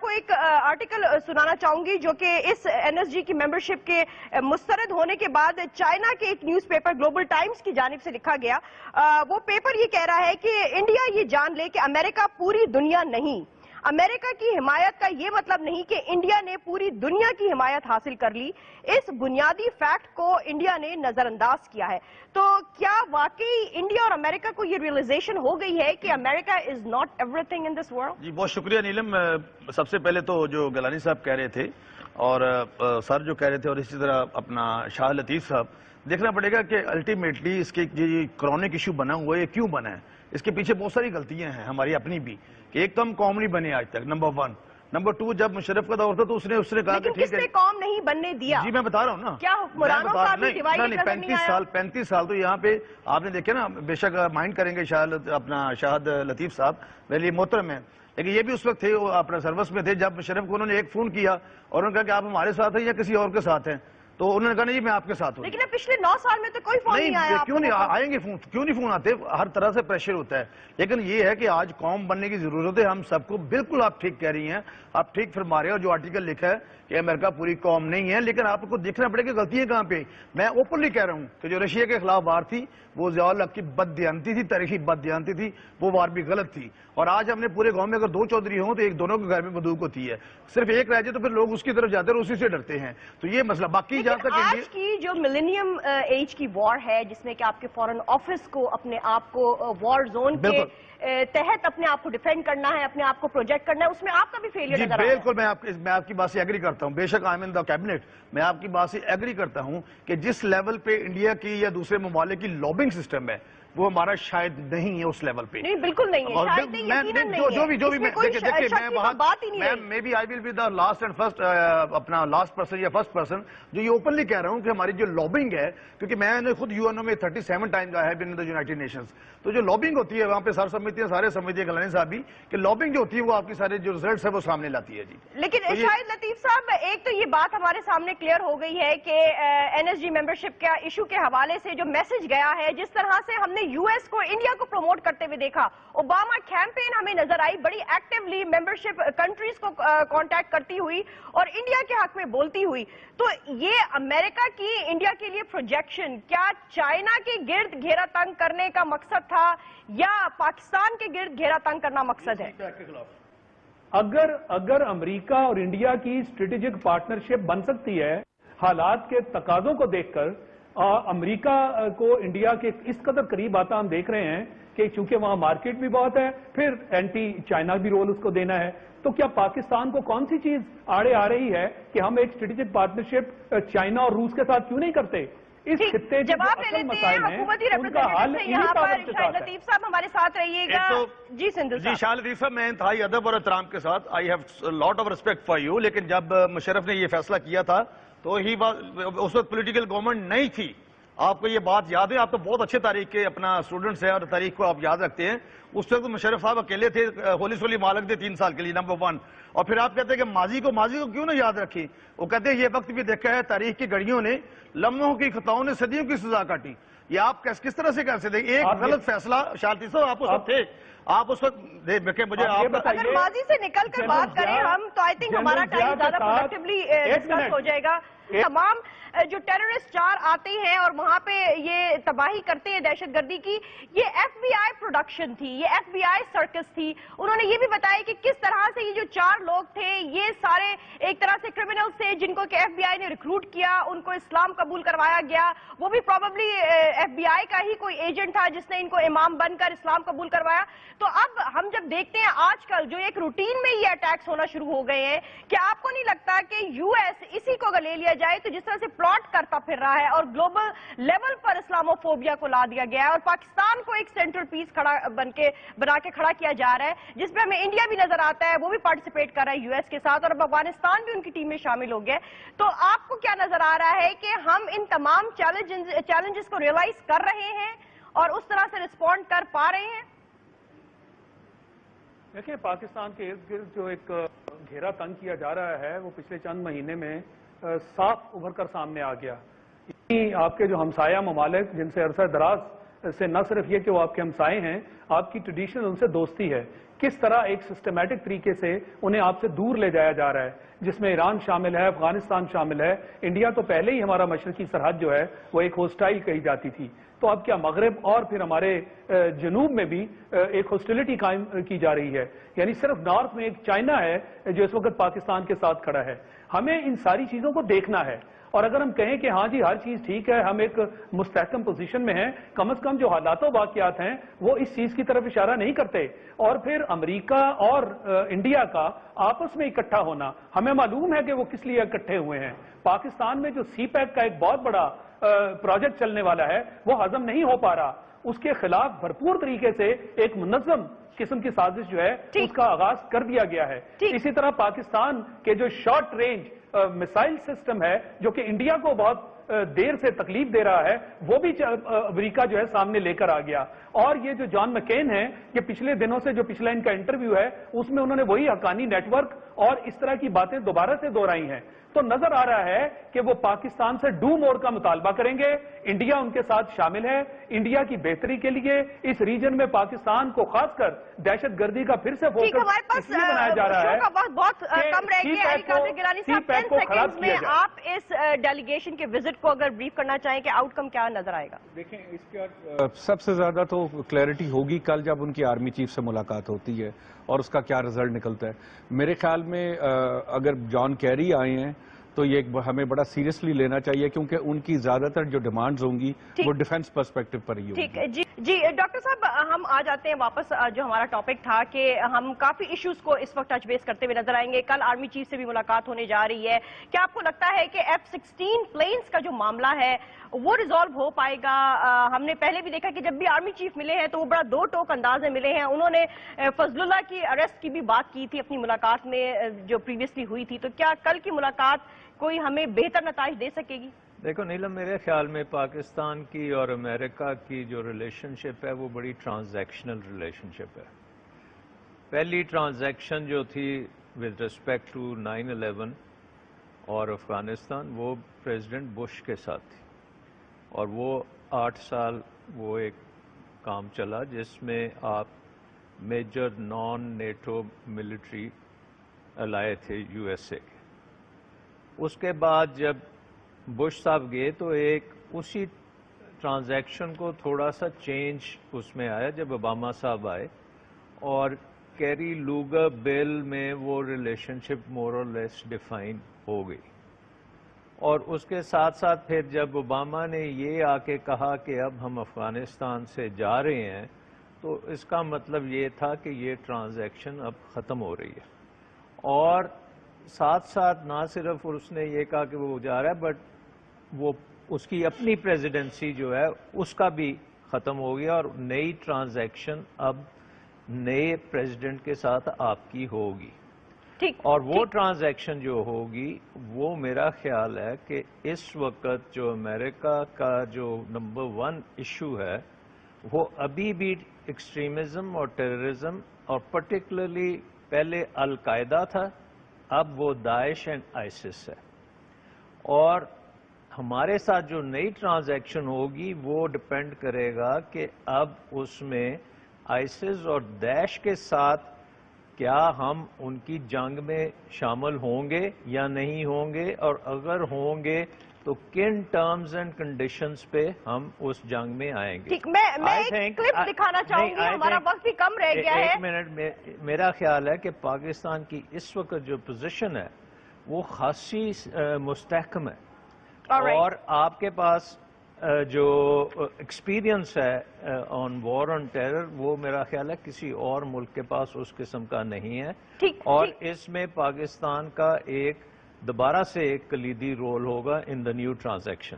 आपको एक आर्टिकल सुनाना चाहूंगी जो कि इस एनएसजी की मेंबरशिप के मुस्तरद होने के बाद चाइना के एक न्यूज़पेपर ग्लोबल टाइम्स की जानिब से लिखा गया। वो पेपर ये कह रहा है कि इंडिया ये जान ले कि अमेरिका पूरी दुनिया नहीं, अमेरिका की हिमायत का ये मतलब नहीं कि इंडिया ने पूरी दुनिया की हिमायत हासिल कर ली। इस बुनियादी फैक्ट को इंडिया ने नजरअंदाज किया है। तो क्या वाकई इंडिया और अमेरिका को ये रियलाइजेशन हो गई है कि America is not everything in this world? जी बहुत शुक्रिया नीलम। सबसे पहले तो जो गलानी साहब कह रहे थे और सर जो कह रहे थे और इसी तरह अपना शाह लतीफ साहब, देखना पड़ेगा कि अल्टीमेटली इसके जो क्रॉनिक इशू बना हुआ है ये क्यों बना है। इसके पीछे बहुत सारी गलतियां हैं हमारी अपनी भी, कि एक तो हम कौम नहीं बने आज तक, नंबर 1। नंबर 2, जब मुशर्रफ का दौर था तो उसने कहा कि ठीक है, कौम नहीं बनने दिया। जी मैं बता रहा हूँ ना, क्या हुक्मरानों का भी डिवाइडेड नजर नहीं आया? 35 साल तो यहाँ पे आपने देखे ना, बेशक माइंड करेंगे अपना शाहद लतीफ साहब, मेरे लिए मोहतरम है, लेकिन ये भी उस वक्त थे, वो अपना सर्विस में थे जब मुशर्रफ को उन्होंने एक फोन किया और उन्होंने कहा कि आप हमारे साथ हैं या किसी और के साथ हैं, तो उन्होंने कहा नहीं मैं आपके साथ हूँ। लेकिन पिछले 9 साल में तो कोई फोन नहीं आया। क्यों नहीं आएंगे फोन, क्यों नहीं फोन आते? हर तरह से प्रेशर होता है, लेकिन ये है कि आज कौम बनने की जरूरत है हम सबको। बिल्कुल आप ठीक कह रही हैं, आप ठीक फरमा रहे हो। जो आर्टिकल लिखा है कि अमेरिका पूरी कौम नहीं है, लेकिन आपको देखना पड़ेगा गलतियां कहाँ पे। मैं ओपनली कह रहा हूँ कि जो रशिया के खिलाफ वार थी वो ज़िया-उल हक की बददियानती थी, तारीखी बददियानती थी, वो वार भी गलत थी। और आज हमने पूरे गांव में अगर 2 चौधरी हों तो एक दोनों के घर में बंदूक होती है, सिर्फ एक रह जाए तो फिर लोग उसकी तरफ जाते हैं और उसी से डरते हैं। तो ये मसला बाकी जहाँ तक आज की जो मिलेनियम एज की वॉर है, जिसमें कि आपके फॉरेन ऑफिस को अपने आप को वॉर जोन के तहत अपने आप को डिफेंड करना है, अपने आप को प्रोजेक्ट करना है, उसमें आपका भी फेलियर नजर आ रहा है। बिल्कुल मैं आपकी बात से एग्री करता हूं। बेशक I am in the cabinet, मैं आपकी बात से एग्री करता हूं कि जिस लेवल पे इंडिया की या दूसरे ममालिक की लॉबिंग सिस्टम है वो हमारा शायद नहीं है उस लेवल पे। नहीं बिल्कुल नहीं है, शायद नहीं, यकीनन नहीं है। जो भी देखिए मैं वहां बात ही नहीं है। Maybe I will be the last and first अपना लास्ट पर्सन या फर्स्ट पर्सन जो ये ओपनली कह रहा हूं कि हमारी जो लॉबिंग है, क्योंकि मैंने खुद यूएनओ में 37 times I have been in the United Nations, तो जो लॉबिंग होती है वहां पे सर समितियां सारे समझते हैं गलानी साहब भी कि लॉबिंग जो होती है वो आपकी सारे जो रिजल्ट्स है वो सामने लाती है। जी लेकिन शाहिद लतीफ साहब, एक तो ये बात हमारे सामने क्लियर हो गई है कि एनएसजी मेंबरशिप का इशू के हवाले से जो मैसेज गया है, जिस तरह से हमने यूएस को इंडिया को प्रमोट करते हुए देखा, ओबामा कैंपेन हमें नजर आई बड़ी एक्टिवली मेंबरशिप कंट्रीज को कांटेक्ट करती हुई और इंडिया के हक में बोलती हुई। तो ये अमेरिका की इंडिया के लिए प्रोजेक्शन क्या चाइना के गिर्द घेरा तंग करने का मकसद था या पाकिस्तान के गिर्द घेरा तंग करना मकसद है? अगर अमेरिका और इंडिया की स्ट्रेटेजिक पार्टनरशिप बन सकती है हालात के तकाजों को देखकर, अमेरिका को इंडिया के इस कदर करीब आता हम देख रहे हैं कि चूंकि वहां मार्केट भी बहुत है, फिर एंटी चाइना भी रोल उसको देना है, तो क्या पाकिस्तान को कौन सी चीज आड़े आ रही है कि हम एक स्ट्रेटेजिक पार्टनरशिप चाइना और रूस के साथ क्यों नहीं करते? इस खित्ते के जवाब ले लेते हैं हुकूमती रिप्रेजेंटेटिव से। यहाँ पर शाहिद लतीफ साहब हमारे साथ रहिएगा। जी सिंधु साहब। जी शाह लतीफ साहब, मैं इंतहाई अदब और एहतराम के साथ, I have lot of respect for you, लेकिन जब मुशर्रफ ने ये फैसला किया था तो ही उस वक्त पोलिटिकल गवर्नमेंट नहीं थी। आपको ये बात याद है? आप तो बहुत अच्छे तारीख के अपना स्टूडेंट्स हैं और तारीख को आप याद रखते हैं। उस वक्त मुशर्रफ साहब अकेले थे, होली सोली मालक थे 3 साल के लिए, नंबर 1। और फिर आप कहते हैं कि माजी को क्यों ना याद रखी? वो कहते हैं ये वक्त भी देखा है तारीख की घड़ियों ने, लम्हों की खताओं ने सदियों की सजा काटी। ये आप किस तरह से कर सकते? एक गलत फैसला शालती साहब आप उस वक्त थे, आप उस वक्त मुझे आप अगर माजी से निकल कर बात करें हम तो आई थिंक हमारा टाइम ज्यादा प्रोडक्टिवली डिस्कस हो जाएगा। तमाम जो टेररिस्ट 4 आते हैं और वहां पे ये तबाही करते हैं दहशतगर्दी की, ये FBI प्रोडक्शन थी, ये FBI सर्कस थी। उन्होंने ये भी बताया कि किस तरह से ये जो 4 लोग थे ये सारे एक तरह से क्रिमिनल्स थे जिनको कि FBI ने रिक्रूट किया, उनको इस्लाम कबूल करवाया गया। वो भी प्रोबेबली FBI का ही कोई एजेंट था जिसने इनको इमाम बनकर इस्लाम कबूल करवाया। तो अब हम जब देखते हैं आजकल जो एक रूटीन में ये अटैक्स होना शुरू हो गए हैं, क्या आपको नहीं लगता कि यूएस इसी को अगर ले लिया जाए तो जिस तरह से प्लॉट करता फिर रहा है और ग्लोबल लेवल पर इस्लामोफोबिया को ला दिया गया है और पाकिस्तान को एक सेंट्रल पीस बना के खड़ा किया जा रहा है, जिसमें हमें इंडिया भी नजर आता है, वो भी पार्टिसिपेट कर रहा है यूएस के साथ, और अब अफगानिस्तान भी उनकी टीम में शामिल हो गया। तो आपको क्या नजर आ रहा है कि हम इन तमाम चैलेंजेस को रियलाइज कर रहे हैं और उस तरह से रिस्पॉन्ड कर पा रहे हैं? देखिए, पाकिस्तान के इर्द गिर्द जो एक घेरा तंग किया जा रहा है वो पिछले चंद महीने में साफ उभर कर सामने आ गया। आपके जो हमसाया ममालिक जिनसे अरसा दराज से न सिर्फ ये कि वो आपके हमसाए हैं, आपकी ट्रेडिशनल उनसे दोस्ती है। کس طرح ایک سسٹمیٹک طریقے سے انہیں آپ سے دور لے جایا جا رہا ہے، جس میں ایران شامل ہے، افغانستان شامل ہے۔ انڈیا تو پہلے ہی ہمارا مشرقی سرحد جو ہے وہ ایک ہوسٹائل کہی جاتی تھی، تو اب کیا مغرب اور پھر ہمارے جنوب میں بھی ایک ہوسٹیلٹی قائم کی جا رہی ہے؟ یعنی صرف نارتھ میں ایک چائنا ہے جو اس وقت پاکستان کے ساتھ کھڑا ہے۔ ہمیں ان ساری چیزوں کو دیکھنا ہے، اور اگر ہم کہیں کہ ہاں جی ہر چیز ٹھیک ہے، ہم ایک مستحکم پوزیشن میں ہیں، کم از کم جو حالات و واقعات ہیں وہ اس چیز کی طرف اشارہ نہیں کرتے، اور پھر امریکہ اور انڈیا کا آپس میں اکٹھا ہونا، ہمیں معلوم ہے کہ وہ کس لیے اکٹھے ہوئے ہیں۔ پاکستان میں جو سی پیک کا ایک بہت بڑا پروجیکٹ چلنے والا ہے وہ ہضم نہیں ہو پا رہا، اس کے خلاف بھرپور طریقے سے ایک منظم قسم کی سازش جو ہے اس کا آغاز کر دیا گیا ہے۔ اسی طرح پاکستان کے جو شارٹ رینج میسائل سسٹم ہے جو کہ انڈیا کو بہت دیر سے تکلیف دے رہا ہے، وہ بھی امریکہ جو ہے سامنے لے کر آ گیا۔ اور یہ جو جان مکین ہے، یہ پچھلے دنوں سے جو پچھلا ان کا انٹرویو ہے اس میں انہوں نے وہی حقانی نیٹ ورک اور اس طرح کی باتیں دوبارہ سے دہرائی ہیں، تو نظر آ رہا ہے کہ وہ پاکستان سے ڈو مور کا مطالبہ کریں گے۔ انڈیا ان کے ساتھ شامل ہے، انڈیا کی بہتری کے لیے اس ریجن میں پاکستان کو خاص کر دہشت گردی کا پھر سے فوکس اس لیے بنایا جا رہا ہے بہت کم رہ گیا ہے۔ قادر گیلانی صاحب 10 سیکنڈز میں آپ اس ڈیلیگیشن کے وزٹ کو اگر بریف کرنا چاہیں کہ آؤٹ کم کیا نظر آئے گا؟ دیکھیں اس کا سب سے زیادہ تو کلیئرٹی ہوگی کل جب ان کی آرمی چیف سے ملاقات ہوتی ہے اور اس کا کیا رزلٹ نکلتا ہے۔ میرے خیال میں اگر جان کیری آئے ہیں تو یہ ہمیں بڑا سیریسلی لینا چاہیے، کیونکہ ان کی زیادہ تر جو ڈیمانڈز ہوں گی وہ ڈیفنس پرسپیکٹو پر ہی ہوگی۔ ٹھیک جی ڈاکٹر صاحب ہم آ جاتے ہیں واپس، جو ہمارا ٹاپک تھا کہ ہم کافی ایشوز کو اس وقت ٹچ بیس کرتے ہوئے نظر آئیں گے۔ کل آرمی چیف سے بھی ملاقات ہونے جا رہی ہے، کیا آپ کو لگتا ہے کہ F-16 پلینز کا جو معاملہ ہے وہ ریزالو ہو پائے گا؟ ہم نے پہلے بھی دیکھا کہ جب بھی آرمی چیف ملے ہیں تو وہ بڑا دو ٹوک انداز میں ملے ہیں۔ انہوں نے فضل اللہ کی اریسٹ کی بھی بات کی تھی اپنی ملاقات میں جو پریویسلی ہوئی تھی، تو کیا کل کی ملاقات کوئی ہمیں بہتر نتائج دے سکے گی؟ دیکھو نیلم، میرے خیال میں پاکستان کی اور امریکہ کی جو ریلیشن شپ ہے وہ بڑی ٹرانزیکشنل ریلیشن شپ ہے۔ پہلی ٹرانزیکشن جو تھی ود ریسپیکٹ ٹو 9/11 اور افغانستان، وہ پریزیڈنٹ بش کے ساتھ تھی، اور وہ 8 سال وہ ایک کام چلا جس میں آپ میجر نان نیٹو ملٹری لائے تھے USA کے۔ اس کے بعد جب بش صاحب گئے تو ایک اسی ٹرانزیکشن کو تھوڑا سا چینج اس میں آیا جب اوباما صاحب آئے، اور کیری لوگر بل میں وہ ریلیشن شپ مور اور لیس ڈیفائن ہو گئی۔ اور اس کے ساتھ ساتھ پھر جب اوباما نے یہ آ کے کہا کہ اب ہم افغانستان سے جا رہے ہیں، تو اس کا مطلب یہ تھا کہ یہ ٹرانزیکشن اب ختم ہو رہی ہے۔ اور ساتھ ساتھ نہ صرف اس نے یہ کہا کہ وہ جا رہا ہے، بٹ وہ اس کی اپنی پریزیڈنسی جو ہے اس کا بھی ختم ہو گیا، اور نئی ٹرانزیکشن اب نئے پریزیڈنٹ کے ساتھ آپ کی ہوگی۔ اور وہ ٹرانزیکشن جو ہوگی وہ میرا خیال ہے کہ اس وقت جو امریکہ کا جو نمبر 1 ایشو ہے وہ ابھی بھی ایکسٹریمزم اور ٹیررزم، اور پرٹیکولرلی پہلے القاعدہ تھا، اب وہ داعش اینڈ آئسس ہے۔ اور ہمارے ساتھ جو نئی ٹرانزیکشن ہوگی وہ ڈپینڈ کرے گا کہ اب اس میں آئسس اور داعش کے ساتھ کیا ہم ان کی جنگ میں شامل ہوں گے یا نہیں ہوں گے، اور اگر ہوں گے تو کن ٹرمز اینڈ کنڈیشنز پہ ہم اس جنگ میں آئیں گے۔ ٹھیک، میں ایک کلپ دکھانا چاہوں گی، ہمارا وقت بھی کم رہ گیا ہے۔ ایک منٹ، میرا خیال ہے کہ پاکستان کی اس وقت جو پوزیشن ہے وہ خاصی مستحکم ہے، اور آپ کے پاس جو ایکسپیرینس ہے آن وار آن ٹیرر وہ میرا خیال ہے کسی اور ملک کے پاس اس قسم کا نہیں ہے، اور اس میں پاکستان کا ایک دوبارہ سے ایک کلیدی رول ہوگا ان دا نیو ٹرانزیکشن۔